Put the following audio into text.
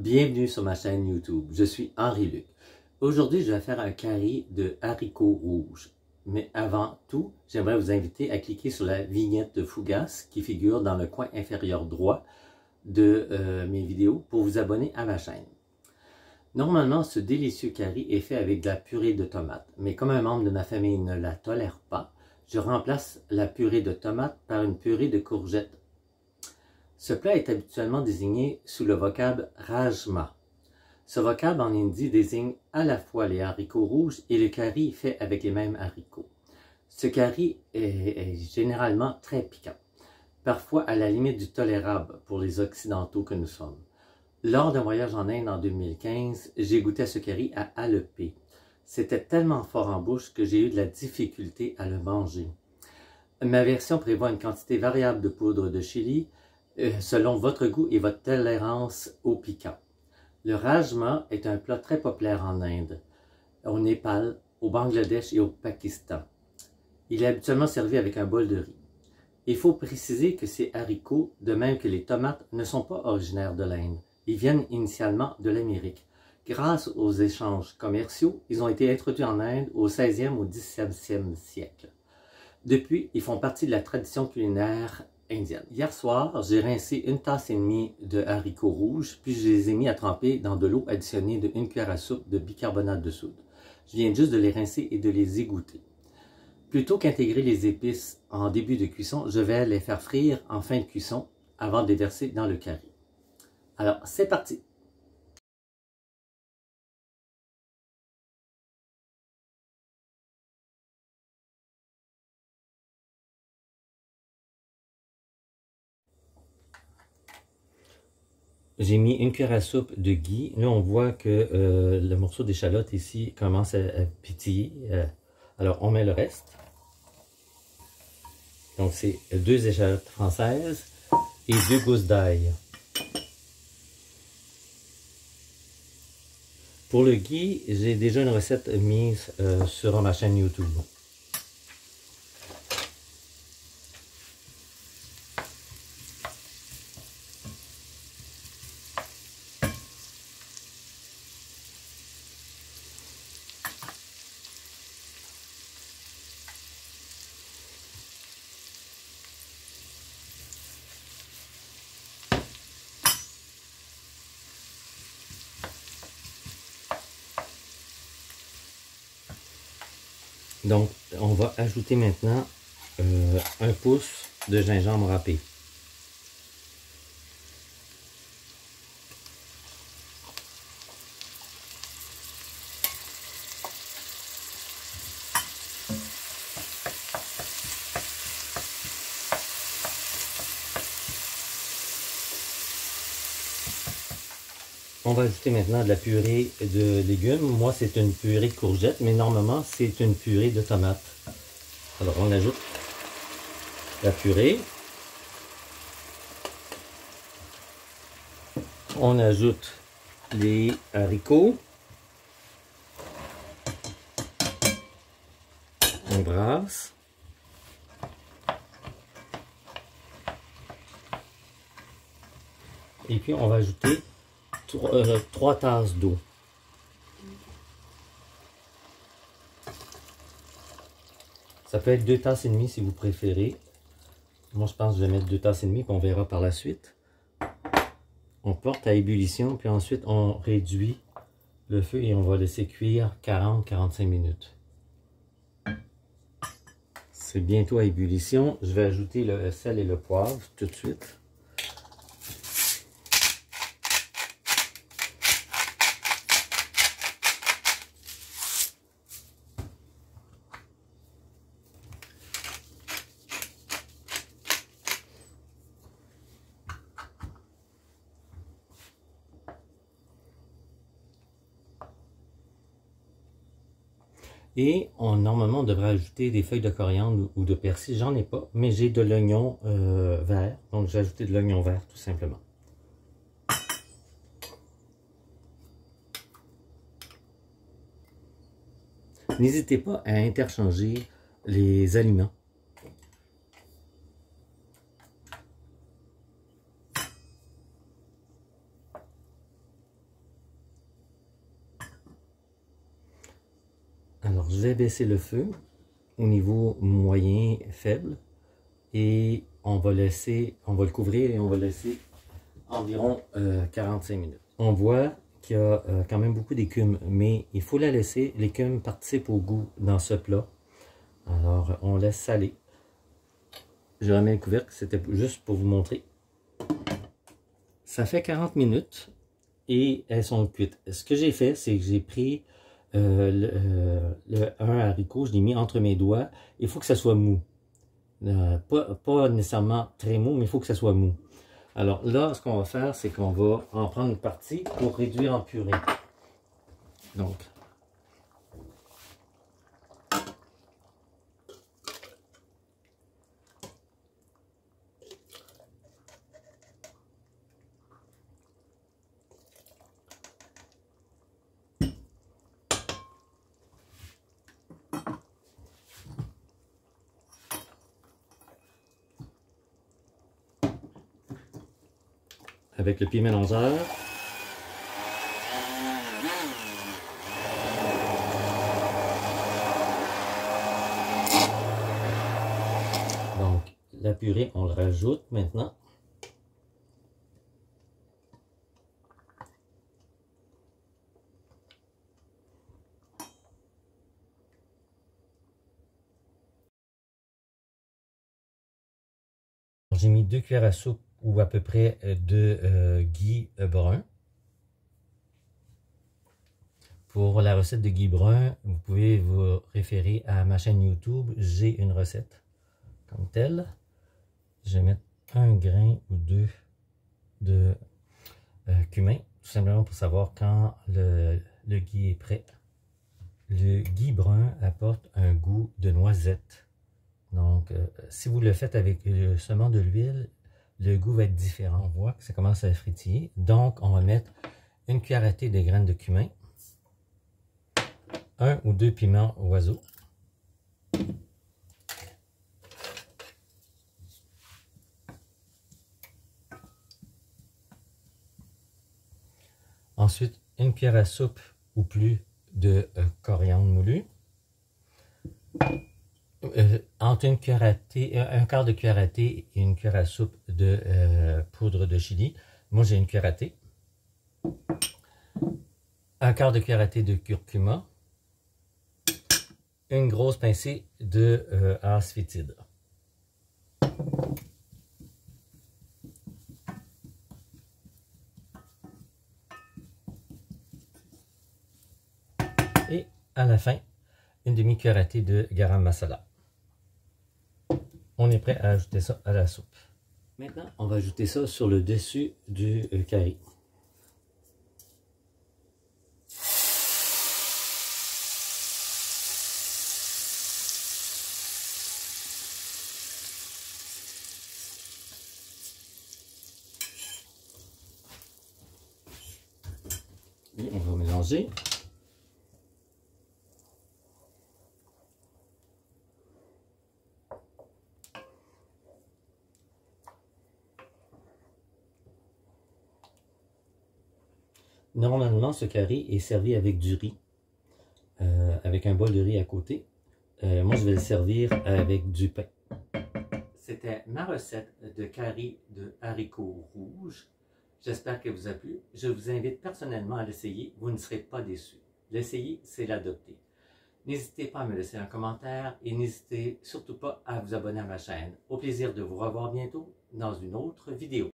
Bienvenue sur ma chaîne YouTube, je suis Henri-Luc. Aujourd'hui, je vais faire un curry de haricots rouges. Mais avant tout, j'aimerais vous inviter à cliquer sur la vignette de Fougas qui figure dans le coin inférieur droit de mes vidéos pour vous abonner à ma chaîne. Normalement, ce délicieux curry est fait avec de la purée de tomates, mais comme un membre de ma famille ne la tolère pas, je remplace la purée de tomates par une purée de courgettes. Ce plat est habituellement désigné sous le vocable rajma. Ce vocable en hindi désigne à la fois les haricots rouges et le curry fait avec les mêmes haricots. Ce curry est généralement très piquant, parfois à la limite du tolérable pour les Occidentaux que nous sommes. Lors d'un voyage en Inde en 2015, j'ai goûté à ce curry à Alepé. C'était tellement fort en bouche que j'ai eu de la difficulté à le manger. Ma version prévoit une quantité variable de poudre de chili, selon votre goût et votre tolérance au piquant. Le rajma est un plat très populaire en Inde, au Népal, au Bangladesh et au Pakistan. Il est habituellement servi avec un bol de riz. Il faut préciser que ces haricots, de même que les tomates, ne sont pas originaires de l'Inde. Ils viennent initialement de l'Amérique. Grâce aux échanges commerciaux, ils ont été introduits en Inde au 16e au 17e siècle. Depuis, ils font partie de la tradition culinaire indienne. Hier soir, j'ai rincé 1,5 tasse de haricots rouges, puis je les ai mis à tremper dans de l'eau additionnée de 1 cuillère à soupe de bicarbonate de soude. Je viens juste de les rincer et de les égoutter. Plutôt qu'intégrer les épices en début de cuisson, je vais les faire frire en fin de cuisson avant de les verser dans le curry. Alors, c'est parti! J'ai mis 1 cuillère à soupe de ghee. Là, on voit que le morceau d'échalote ici commence à pétiller. Alors, on met le reste. Donc, c'est 2 échalotes françaises et 2 gousses d'ail. Pour le ghee, j'ai déjà une recette mise sur ma chaîne YouTube. Donc, on va ajouter maintenant 1 pouce de gingembre râpé. On va ajouter maintenant de la purée de légumes. Moi, c'est une purée de courgettes, mais normalement, c'est une purée de tomates. Alors, on ajoute la purée. On ajoute les haricots. On brasse. Et puis, on va ajouter 3 tasses d'eau. Ça peut être 2 tasses et demie si vous préférez. Moi, je pense que je vais mettre 2 tasses et demie, puis on verra par la suite. On porte à ébullition, puis ensuite on réduit le feu et on va laisser cuire 40-45 minutes. C'est bientôt à ébullition. Je vais ajouter le sel et le poivre tout de suite. Et normalement, on devrait ajouter des feuilles de coriandre ou de persil. J'en ai pas, mais j'ai de l'oignon vert. Donc, j'ai ajouté de l'oignon vert, tout simplement. N'hésitez pas à interchanger les aliments. Alors, je vais baisser le feu au niveau moyen, faible. Et on va le couvrir et on va laisser environ 45 minutes. On voit qu'il y a quand même beaucoup d'écume, mais il faut la laisser. L'écume participe au goût dans ce plat. Alors, on laisse saler. Je remets le couvercle, c'était juste pour vous montrer. Ça fait 40 minutes et elles sont cuites. Ce que j'ai fait, c'est que j'ai pris un haricot, je l'ai mis entre mes doigts. Il faut que ça soit mou. Pas nécessairement très mou, mais il faut que ça soit mou. Alors là, ce qu'on va faire, c'est qu'on va en prendre une partie pour réduire en purée. Donc, avec le pied mélangeur. Donc, la purée, on le rajoute maintenant. J'ai mis 2 cuillères à soupe ou à peu près de Guy brun. Pour la recette de Guy brun, vous pouvez vous référer à ma chaîne YouTube. J'ai une recette comme telle. Je vais mettre un grain ou deux de cumin, tout simplement pour savoir quand le Guy est prêt. Le Guy brun apporte un goût de noisette. Donc, si vous le faites avec seulement de l'huile, le goût va être différent. On voit que ça commence à frétiller. Donc, on va mettre une cuillère à thé de graines de cumin, 1 ou 2 piments oiseaux, ensuite une cuillère à soupe ou plus de coriandre moulu, entre une cuillère à thé, un quart de cuillère à thé et une cuillère à soupe de poudre de chili. Moi, j'ai une cuillère à thé. Un quart de cuillère à thé de curcuma. Une grosse pincée de asphétide. Et à la fin, une demi-cuillère à thé de garam masala. On est prêt à ajouter ça à la soupe. Maintenant, on va ajouter ça sur le dessus du curry. Et on va mélanger. Normalement, ce curry est servi avec du riz, avec un bol de riz à côté. Moi, je vais le servir avec du pain. C'était ma recette de curry de haricots rouges. J'espère qu'elle vous a plu. Je vous invite personnellement à l'essayer. Vous ne serez pas déçus. L'essayer, c'est l'adopter. N'hésitez pas à me laisser un commentaire et n'hésitez surtout pas à vous abonner à ma chaîne. Au plaisir de vous revoir bientôt dans une autre vidéo.